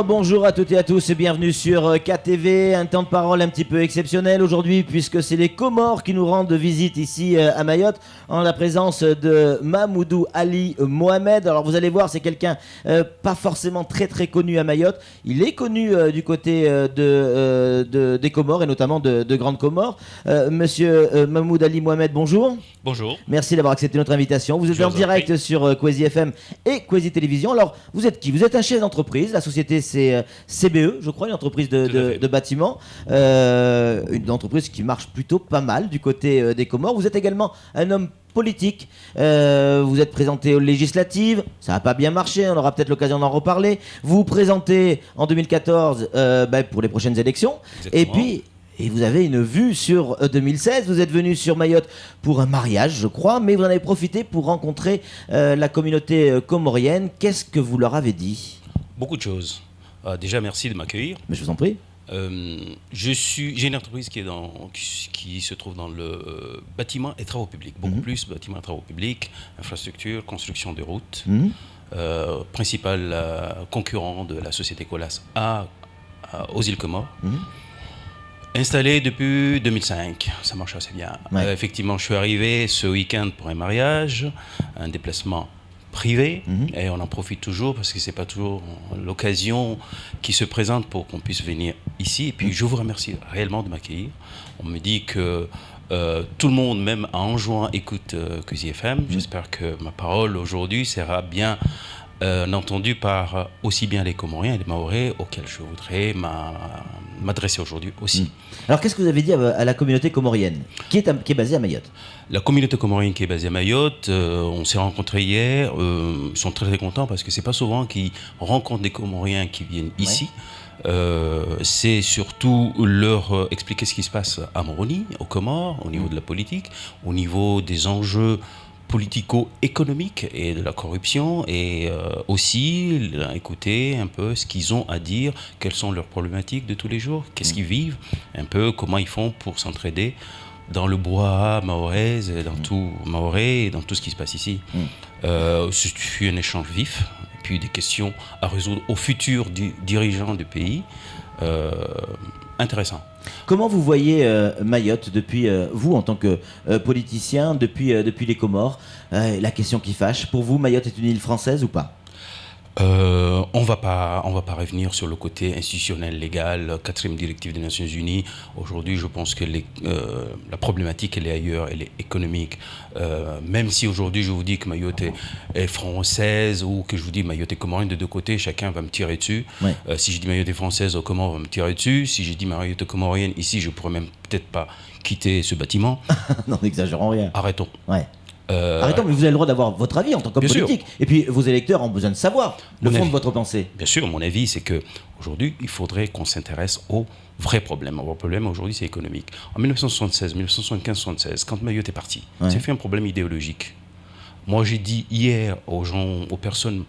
Bonjour à toutes et à tous et bienvenue sur KTV, un temps de parole un petit peu exceptionnel aujourd'hui puisque c'est les Comores qui nous rendent visite ici à Mayotte en la présence de Mamoudou Ali Mohamed. Alors vous allez voir, c'est quelqu'un pas forcément très connu à Mayotte, il est connu du côté des Comores et notamment de Grande Comore. Monsieur Mamoudou Ali Mohamed, bonjour. Bonjour. Merci d'avoir accepté notre invitation. Vous êtes en direct sur Kwezi FM et Kwezi Télévision. Alors, vous êtes qui? Vous êtes un chef d'entreprise. La société, c'est CBE, je crois, une entreprise de bâtiment. Une entreprise qui marche plutôt pas mal du côté des Comores. Vous êtes également un homme politique. Vous êtes présenté aux législatives. Ça n'a pas bien marché. On aura peut-être l'occasion d'en reparler. Vous vous présentez en 2014 pour les prochaines élections. Exactement. Et vous avez une vue sur 2016, vous êtes venu sur Mayotte pour un mariage, je crois, mais vous en avez profité pour rencontrer la communauté comorienne. Qu'est-ce que vous leur avez dit? Beaucoup de choses. Déjà, merci de m'accueillir. Mais je vous en prie. J'ai une entreprise qui se trouve dans le bâtiment et travaux publics. Beaucoup plus bâtiment et travaux publics, infrastructure, construction de routes. Principal concurrent de la société Colas aux îles Comores. Installé depuis 2005, ça marche assez bien. Ouais. Effectivement, je suis arrivé ce week-end pour un mariage, un déplacement privé, et on en profite toujours parce que c'est pas toujours l'occasion qui se présente pour qu'on puisse venir ici. Et puis je vous remercie réellement de m'accueillir. On me dit que tout le monde, même à Anjouan, écoute Kwezi FM. J'espère que ma parole aujourd'hui sera bien entendu par aussi bien les Comoriens et les Mahorais auxquels je voudrais m'adresser aujourd'hui aussi. Alors qu'est-ce que vous avez dit à la communauté comorienne qui est basée à Mayotte? La communauté comorienne qui est basée à Mayotte, on s'est rencontrés hier, ils sont très contents parce que c'est pas souvent qu'ils rencontrent des Comoriens qui viennent ici. C'est surtout leur expliquer ce qui se passe à Moroni, aux Comores, au niveau de la politique, au niveau des enjeux politico-économique et de la corruption, et aussi écouter un peu ce qu'ils ont à dire, quelles sont leurs problématiques de tous les jours, qu'est-ce qu'ils vivent, un peu comment ils font pour s'entraider dans le bois mahorais, et dans tout ce qui se passe ici. C'est un échange vif, et puis des questions à résoudre aux futurs dirigeants du pays. Intéressant. Comment vous voyez Mayotte depuis vous en tant que politicien, depuis les Comores, la question qui fâche, pour vous Mayotte est une île française ou pas? On va pas revenir sur le côté institutionnel, légal, 4e directive des Nations Unies. Aujourd'hui, je pense que la problématique, elle est ailleurs, elle est économique. Même si aujourd'hui, je vous dis que Mayotte est française ou que je vous dis Mayotte est comorienne, de deux côtés, chacun va me tirer dessus. Ouais. Si je dis Mayotte est française, aux Comores, on va me tirer dessus. Si je dis Mayotte est comorienne, ici, je pourrais même peut-être pas quitter ce bâtiment. Non, n'exagérons rien. Arrêtons. Ouais. Arrêtons, mais vous avez le droit d'avoir votre avis en tant qu'homme politique. Sûr. Et puis vos électeurs ont besoin de savoir le fond de votre pensée. Bien sûr, mon avis, c'est qu'aujourd'hui, il faudrait qu'on s'intéresse aux vrais problèmes. Le vrai problème aujourd'hui, c'est économique. En 1976, 1975-76, quand Mayotte est parti, c'est fait un problème idéologique. Moi, j'ai dit hier aux gens, aux personnes,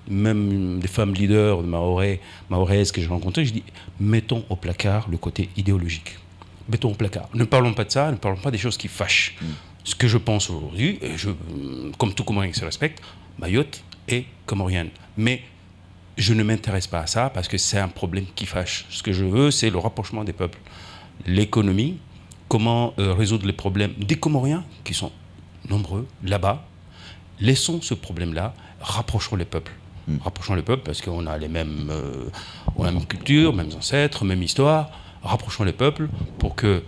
même des femmes leaders mahoraises que j'ai rencontrées, je dis, mettons au placard le côté idéologique. Mettons au placard. Ne parlons pas de ça, ne parlons pas des choses qui fâchent. Ce que je pense aujourd'hui, comme tout Comorien qui se respecte, Mayotte est comorienne. Mais je ne m'intéresse pas à ça parce que c'est un problème qui fâche. Ce que je veux, c'est le rapprochement des peuples. L'économie, comment résoudre les problèmes des Comoriens, qui sont nombreux là-bas. Laissons ce problème-là, rapprochons les peuples. Rapprochons les peuples parce qu'on a les mêmes cultures, mêmes ancêtres, même histoire. Rapprochons les peuples pour que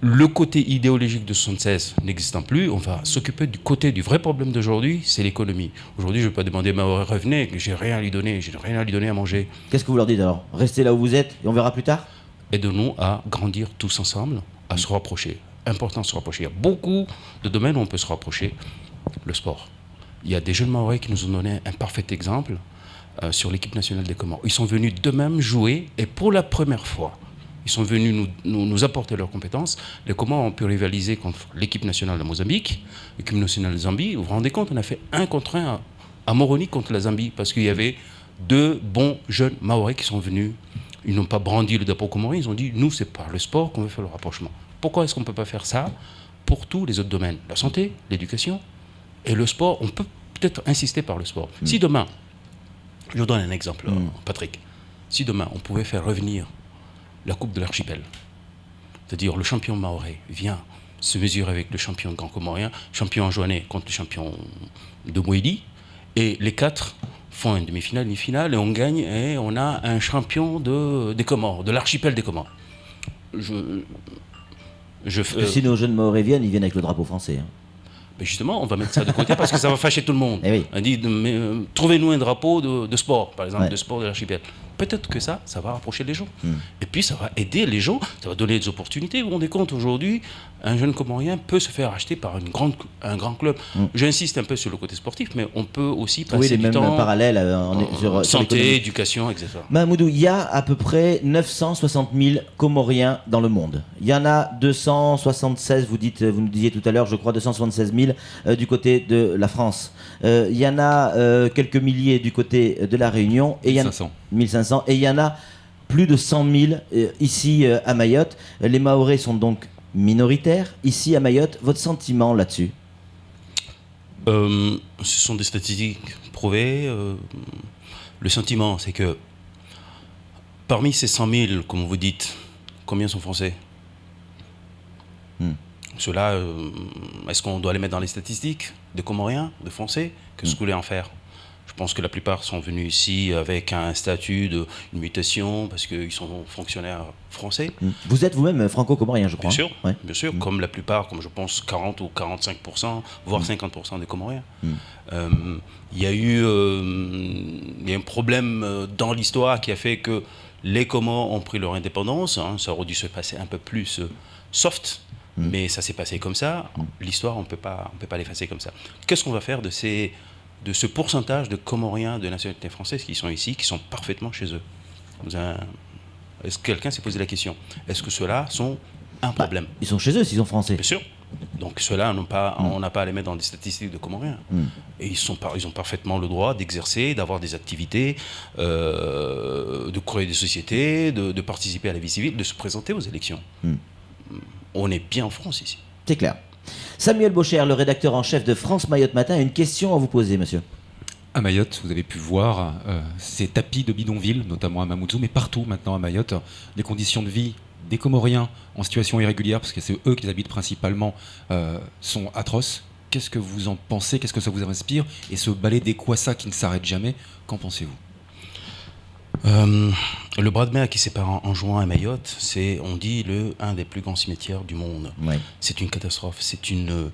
le côté idéologique de 76 n'existant plus, on va s'occuper du côté du vrai problème d'aujourd'hui, c'est l'économie. Aujourd'hui, je ne vais pas demander Mahorais, revenez, que j'ai rien à lui donner à manger. Qu'est-ce que vous leur dites alors? Restez là où vous êtes et on verra plus tard? Aidons-nous à grandir tous ensemble, à se rapprocher. Important de se rapprocher. Il y a beaucoup de domaines où on peut se rapprocher. Le sport. Il y a des jeunes Mahorais qui nous ont donné un parfait exemple sur l'équipe nationale des Comores. Ils sont venus d'eux-mêmes jouer et pour la première fois, ils sont venus nous apporter leurs compétences. Les Comores ont pu rivaliser contre l'équipe nationale de Mozambique, l'équipe nationale de Zambie. Vous vous rendez compte, on a fait 1 contre 1 à Moroni contre la Zambie parce qu'il y avait 2 bons jeunes Mahorais qui sont venus Ils n'ont pas brandi le drapeau comorien, ils ont dit, nous, c'est par le sport qu'on veut faire le rapprochement. Pourquoi est-ce qu'on ne peut pas faire ça pour tous les autres domaines? La santé, l'éducation et le sport, on peut peut-être insister par le sport. Si demain, je vous donne un exemple, Patrick, si demain, on pouvait faire revenir la Coupe de l'Archipel, c'est-à-dire le champion mahorais vient se mesurer avec le champion grand comorien, champion anjouanais contre le champion de Mouéli, et les 4 font une demi-finale, une finale, et on gagne, et on a un champion des Comores, de l'archipel des Comores. Si nos jeunes mahorais viennent, ils viennent avec le drapeau français. Hein. Mais justement, on va mettre ça de côté parce que ça va fâcher tout le monde. Oui. On dit, trouvez-nous un drapeau de sport, par exemple, de sport de l'archipel. Peut-être que ça va rapprocher les gens. Et puis ça va aider les gens, ça va donner des opportunités. Vous vous rendez compte, aujourd'hui, un jeune comorien peut se faire acheter par un grand club. J'insiste un peu sur le côté sportif, mais on peut aussi passer du temps... Oui, les mêmes parallèles sur santé, éducation, etc. Mahmoudou, il y a à peu près 960 000 Comoriens dans le monde. Il y en a 276, vous nous disiez tout à l'heure, je crois 276 000 du côté de la France. Il y en a quelques milliers du côté de la Réunion. Et 1500. Et il y en a plus de 100 000 ici à Mayotte. Les Mahorais sont donc minoritaires ici à Mayotte. Votre sentiment là-dessus? Ce sont des statistiques prouvées. Le sentiment, c'est que parmi ces 100 000, comme vous dites, combien sont français? Ceux-là, est-ce qu'on doit les mettre dans les statistiques de Comoriens, de Français? Qu'est-ce que vous voulez en faire? Je pense que la plupart sont venus ici avec un statut de mutation parce qu'ils sont fonctionnaires français. Vous êtes vous-même franco-comorien, je crois. Bien sûr, bien sûr, comme la plupart, comme je pense 40 ou 45%, voire 50% des Comoriens. Il y a eu un problème dans l'histoire qui a fait que les Comores ont pris leur indépendance. Ça aurait dû se passer un peu plus soft. Mais ça s'est passé comme ça. L'histoire, on peut pas l'effacer comme ça. Qu'est-ce qu'on va faire de ce pourcentage de Comoriens de nationalité française qui sont ici, qui sont parfaitement chez eux? Est-ce que quelqu'un s'est posé la question? Est-ce que ceux-là sont un problème? Ils sont chez eux s'ils sont français. Bien sûr. Donc ceux-là, on n'a pas à les mettre dans des statistiques de Comoriens. Et ils ont parfaitement le droit d'exercer, d'avoir des activités, de créer des sociétés, de participer à la vie civile, de se présenter aux élections. On est bien en France ici. C'est clair. Samuel Bocher, le rédacteur en chef de France Mayotte Matin, a une question à vous poser, monsieur. À Mayotte, vous avez pu voir ces tapis de bidonville, notamment à Mamoudzou, mais partout maintenant à Mayotte, les conditions de vie des Comoriens en situation irrégulière, parce que c'est eux qui habitent principalement, sont atroces. Qu'est-ce que vous en pensez? Qu'est-ce que ça vous inspire? Et ce balai des Kwassa qui ne s'arrête jamais, qu'en pensez-vous? Le bras de mer qui sépare Anjouan et Mayotte, c'est, on dit, un des plus grands cimetières du monde. Oui. C'est une catastrophe, c'est une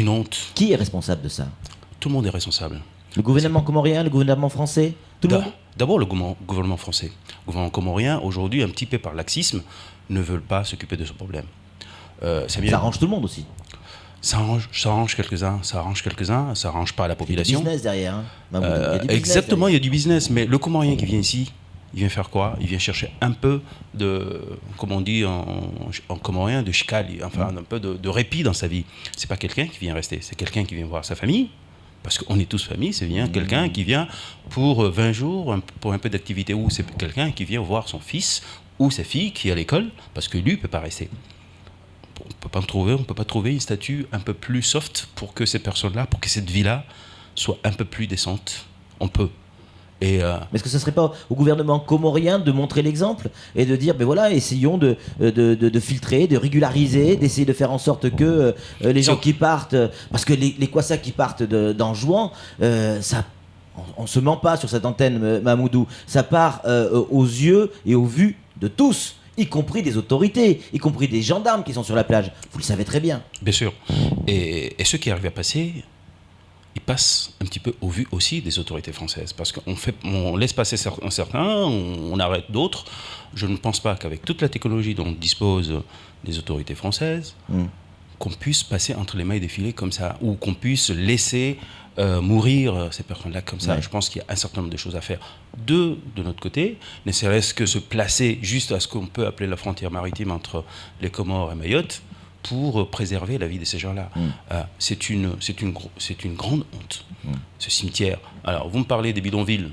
honte. Qui est responsable de ça? Tout le monde est responsable. Le gouvernement comorien, le gouvernement français, tout le monde? D'abord le gouvernement français. Le gouvernement comorien, aujourd'hui, un petit peu par laxisme, ne veut pas s'occuper de ce problème. Ça arrange tout le monde aussi. Ça arrange quelques-uns, ça arrange pas la population. Il y a du business derrière. Exactement, il y a du business, mais le Comorien qui vient ici, il vient faire quoi? Il vient chercher un peu de, comme on dit en comorien, de shkal, enfin un peu de répit dans sa vie. C'est pas quelqu'un qui vient rester, c'est quelqu'un qui vient voir sa famille, parce qu'on est tous famille, c'est bien quelqu'un qui vient pour 20 jours, pour un peu d'activité, ou c'est quelqu'un qui vient voir son fils ou sa fille qui est à l'école, parce que lui ne peut pas rester. On ne peut pas trouver une statut un peu plus soft pour que ces personnes-là, pour que cette vie-là soit un peu plus décente. On peut. Mais est-ce que ce ne serait pas au gouvernement comorien de montrer l'exemple et de dire, ben voilà, essayons de filtrer, de régulariser, d'essayer de faire en sorte que les gens qui partent, parce que les Kwassa qui partent d'Anjouan, ça, on ne se ment pas sur cette antenne, Mahmoudou, ça part aux yeux et aux vues de tous, y compris des autorités, y compris des gendarmes qui sont sur la plage. Vous le savez très bien. Bien sûr. Et ceux qui arrivent à passer, ils passent un petit peu au vu aussi des autorités françaises. Parce qu'on laisse passer certains, on arrête d'autres. Je ne pense pas qu'avec toute la technologie dont disposent les autorités françaises, qu'on puisse passer entre les mailles des filets comme ça, ou qu'on puisse laisser mourir ces personnes-là comme ça. Ouais. Je pense qu'il y a un certain nombre de choses à faire. De notre côté, ne serait-ce que se placer juste à ce qu'on peut appeler la frontière maritime entre les Comores et Mayotte pour préserver la vie de ces gens-là. C'est une grande honte, ce cimetière. Alors, vous me parlez des bidonvilles.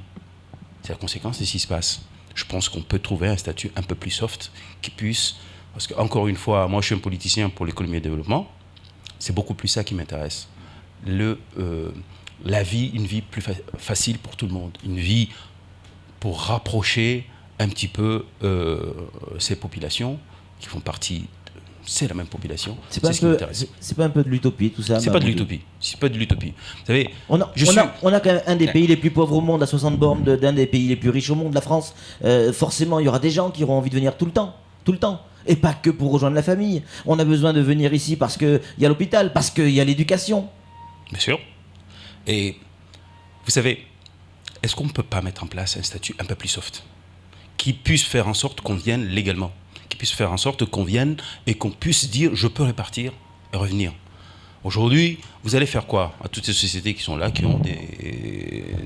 C'est la conséquence de ce qui se passe. je pense qu'on peut trouver un statut un peu plus soft qui puisse... Parce qu'encore une fois, moi je suis un politicien pour l'économie et le développement, c'est beaucoup plus ça qui m'intéresse. La vie, une vie plus facile pour tout le monde, une vie pour rapprocher un petit peu ces populations qui font partie... C'est la même population. C'est pas un peu de l'utopie tout ça? C'est pas de l'utopie. C'est pas de l'utopie. Vous savez, on a quand même un des pays les plus pauvres au monde, à 60 bornes d'un des pays les plus riches au monde, la France. Forcément, il y aura des gens qui auront envie de venir tout le temps. Et pas que pour rejoindre la famille. On a besoin de venir ici parce qu'il y a l'hôpital, parce qu'il y a l'éducation. Bien sûr. Et vous savez, est-ce qu'on ne peut pas mettre en place un statut un peu plus soft qui puisse faire en sorte qu'on vienne légalement, qui puisse faire en sorte qu'on vienne et qu'on puisse dire je peux repartir et revenir. Aujourd'hui, vous allez faire quoi à toutes ces sociétés qui sont là, qui ont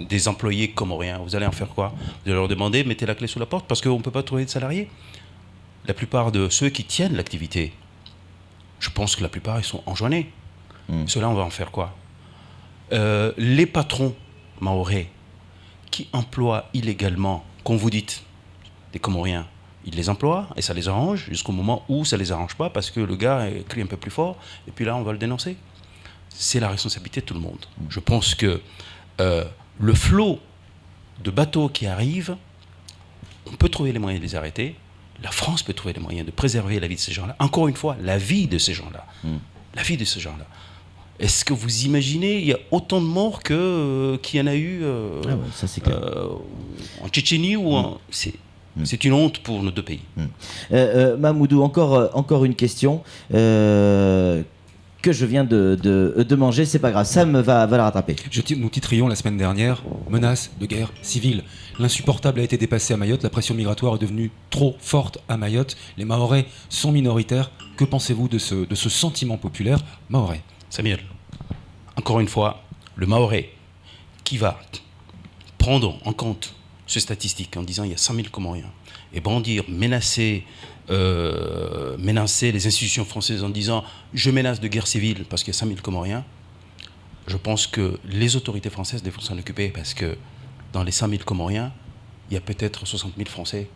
des employés comoriens? Vous allez en faire quoi? Vous allez leur demander mettez la clé sous la porte parce qu'on ne peut pas trouver de salariés? La plupart de ceux qui tiennent l'activité, je pense que la plupart ils sont enjoignés. Ceux-là, on va en faire quoi? Les patrons mahorais qui emploient illégalement, comme vous dites, des Comoriens, ils les emploient et ça les arrange jusqu'au moment où ça les arrange pas parce que le gars crie un peu plus fort et puis là on va le dénoncer. C'est la responsabilité de tout le monde. Je pense que le flot de bateaux qui arrivent, on peut trouver les moyens de les arrêter. La France peut trouver les moyens de préserver la vie de ces gens-là. Encore une fois, la vie de ces gens-là. La vie de ces gens-là. Est-ce que vous imaginez, il y a autant de morts qu'il y en a eu ça, c'est clair. En Tchétchénie ou c'est une honte pour nos deux pays. Mamoudou, encore une question que je viens de manger, c'est pas grave, Sam va la rattraper. Nous titrions la semaine dernière menace de guerre civile. L'insupportable a été dépassé à Mayotte, la pression migratoire est devenue trop forte à Mayotte, les Mahorais sont minoritaires. Que pensez-vous de ce sentiment populaire mahorais? Samuel, encore une fois, le Mahorais qui va prendre en compte ces statistiques en disant il y a 100 000 Comoriens et brandir, menacer les institutions françaises en disant je menace de guerre civile parce qu'il y a 100 000 Comoriens, je pense que les autorités françaises devront s'en occuper parce que dans les 100 000 Comoriens, il y a peut-être 60 000 Français.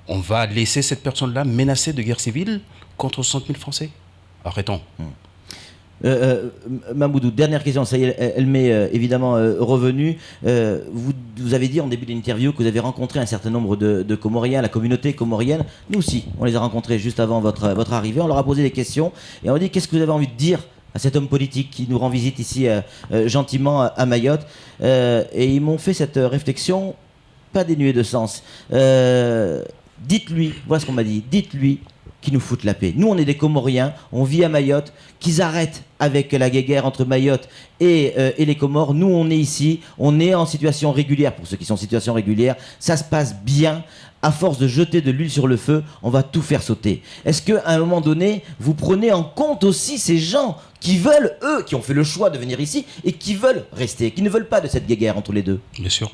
On va laisser cette personne-là menacer de guerre civile contre 60 000 Français? Arrêtons. Mamoudou, dernière question, ça y est, elle m'est évidemment revenue. Vous avez dit en début d'interview que vous avez rencontré un certain nombre de Comoriens, la communauté comorienne. Nous aussi, on les a rencontrés juste avant votre arrivée. On leur a posé des questions et on a dit qu'est-ce que vous avez envie de dire à cet homme politique qui nous rend visite ici gentiment à Mayotte. Et ils m'ont fait cette réflexion, pas dénuée de sens. Dites-lui, voilà ce qu'on m'a dit, dites-lui qui nous foutent la paix. Nous, on est des Comoriens, on vit à Mayotte, qu'ils arrêtent avec la guéguerre entre Mayotte et les Comores. Nous, on est ici, on est en situation régulière. Pour ceux qui sont en situation régulière, ça se passe bien. À force de jeter de l'huile sur le feu, on va tout faire sauter. Est-ce qu'à un moment donné, vous prenez en compte aussi ces gens qui veulent, eux, qui ont fait le choix de venir ici et qui veulent rester, qui ne veulent pas de cette guéguerre entre les deux? Bien sûr,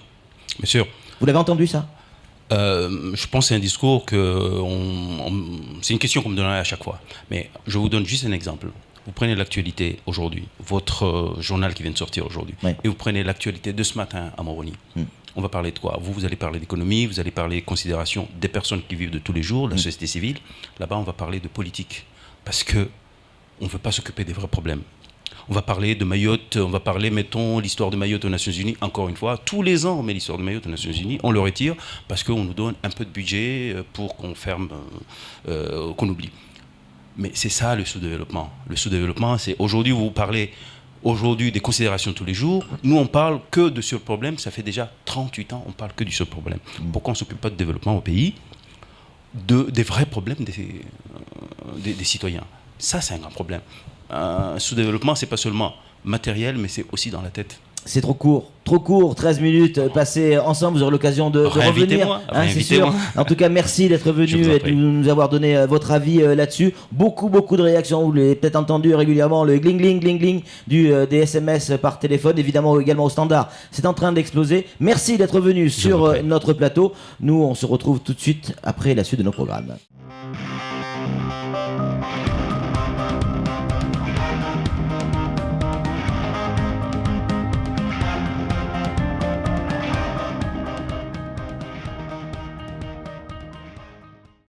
bien sûr. Vous l'avez entendu, ça? Je pense que c'est un discours c'est une question qu'on me donnerait à chaque fois. Mais je vous donne juste un exemple. Vous prenez l'actualité aujourd'hui, votre journal qui vient de sortir aujourd'hui, et vous prenez l'actualité de ce matin à Moroni. On va parler de quoi? Vous allez parler d'économie, vous allez parler de considération des personnes qui vivent de tous les jours, de la société civile. Là-bas, on va parler de politique. Parce qu'on ne veut pas s'occuper des vrais problèmes. On va parler de Mayotte, on va parler, mettons, l'histoire de Mayotte aux Nations Unies. Encore une fois, tous les ans, on met l'histoire de Mayotte aux Nations Unies, on le retire parce qu'on nous donne un peu de budget pour qu'on ferme, qu'on oublie. Mais c'est ça le sous-développement. Le sous-développement, c'est aujourd'hui, vous parlez aujourd'hui des considérations tous les jours. Nous, on parle que de ce problème. Ça fait déjà 38 ans, on parle que du ce problème. Pourquoi on ne s'occupe pas de développement au pays, des vrais problèmes des citoyens? Ça, c'est un grand problème. Sous-développement, c'est pas seulement matériel, mais c'est aussi dans la tête. C'est trop court, 13 minutes passées ensemble, vous aurez l'occasion de revenir, hein, c'est sûr. En tout cas, merci d'être venu et de nous avoir donné votre avis là-dessus. Beaucoup de réactions, vous l'avez peut-être entendu régulièrement, le gling des SMS par téléphone, évidemment également au standard. C'est en train d'exploser. Merci d'être venu sur notre plateau. Nous, on se retrouve tout de suite après la suite de nos programmes.